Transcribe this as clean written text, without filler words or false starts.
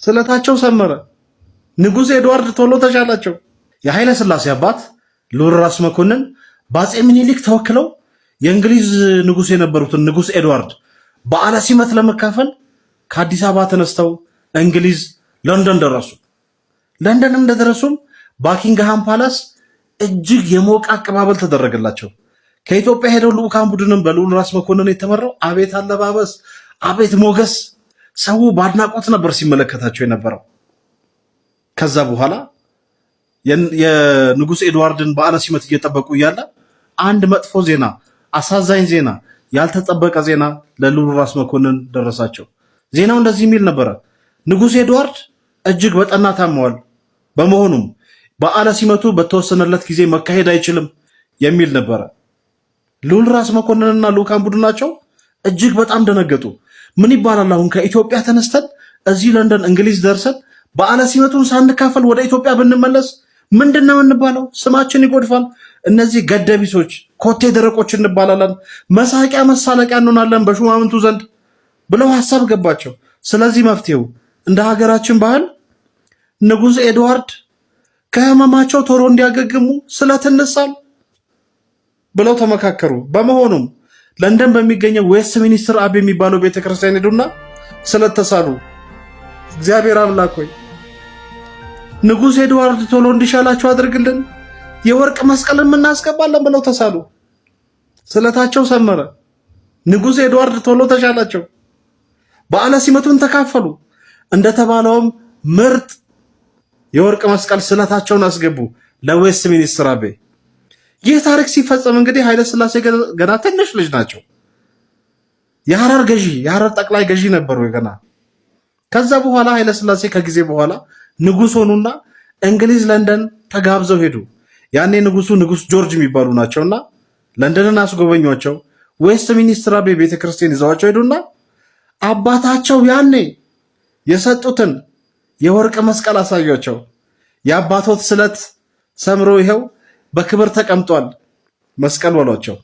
ስለታቸው ሰመረ። ንጉሥ ኤድዋርድ ቶሎ ተሻላቸው። የኃይለ ሥላሴ አባት ልዑል ራስ መኮንን በአፄ ምኒልክ ተወክለው የእንግሊዝ ንጉሥ የነበሩትን ንጉሥ ኤድዋርድ በዓለ ሲመት ለመካፈል ከአዲስ አበባ ተነስተው እንግሊዝ ለንደን ደረሱ። ለንደን እንደደረሱም ባኪንግሃም ፓላስ እጅግ የሞቀ አቀባበል ተደረገላቸው። ከኢትዮጵያ ሄደው ልዑካን ቡድንም በልዑል ራስ መኮንን የተመራው አቤት አለባበስ፣ አቤት ሞገስ፣ ሰው በአድናቆት ነበር ሲመለከታቸው የነበረው። ከዛ በኋላ የንጉሥ ኤድዋርድን በዓለ ሲመት እየጠበቁ እያለ አንድ መጥፎ ዜና፣ አሳዛኝ ዜና፣ ያልተጠበቀ ዜና ለልዑል ራስ መኮንን ደረሳቸው። ዜናው እንደዚህ የሚል ነበረ። ንጉሥ ኤድዋርድ እጅግ በጠና ታመዋል። በመሆኑም በዓለ ሲመቱ በተወሰነለት ጊዜ መካሄድ አይችልም የሚል ነበረ። ልዑል ራስ መኮንንና ልዑካን ቡድናቸው እጅግ በጣም ደነገጡ። ምን ይባላል አሁን ከኢትዮጵያ ተነስተን እዚህ ለንደን እንግሊዝ ደርሰን በዓለ ሲመቱን ሳንካፈል ወደ ኢትዮጵያ ብንመለስ ምንድነው እንባለው? ስማችን ይጎድፋል። እነዚህ ገደቢሶች፣ ኮቴ ደረቆች እንባላለን፣ መሳቂያ መሳለቂያ እንሆናለን በሹማምንቱ ዘንድ ብለው ሐሳብ ገባቸው። ስለዚህ መፍትሄው እንደ ሀገራችን ባህል ንጉሥ ኤድዋርድ ከህመማቸው ቶሎ እንዲያገግሙ ስለት እንሳል ብለው ተመካከሩ። በመሆኑም ለንደን በሚገኘው ዌስት ሚኒስትር አብ የሚባለው ቤተክርስቲያን ሄዱና ስለት ተሳሉ። እግዚአብሔር አምላክ ሆይ ንጉሥ ኤድዋርድ ቶሎ እንዲሻላቸው አድርግልን፣ የወርቅ መስቀልን እናስገባለን ብለው ተሳሉ። ስለታቸው ሰመረ። ንጉሥ ኤድዋርድ ቶሎ ተሻላቸው። በዓለ ሲመቱን ተካፈሉ። እንደተባለውም ምርጥ የወርቅ መስቀል ስለታቸውን አስገቡ ለዌስት ሚኒስትር አቤ። ይህ ታሪክ ሲፈጸም እንግዲህ ኃይለ ሥላሴ ገና ትንሽ ልጅ ናቸው። የሐረር ጠቅላይ ገዢ ነበሩ ገና። ከዛ በኋላ ኃይለ ሥላሴ ከጊዜ በኋላ ንጉሥ ሆኑና እንግሊዝ ለንደን ተጋብዘው ሄዱ። ያኔ ንጉሥ ጆርጅ የሚባሉ ናቸውና ለንደንን አስጎበኟቸው። ዌስት ሚኒስትር አቤ ቤተክርስቲያን ይዘዋቸው ሄዱና አባታቸው ያኔ የሰጡትን የወርቅ መስቀል አሳያቸው። የአባቶት ስለት ሰምሮ ይኸው በክብር ተቀምጧል መስቀል በሏቸው።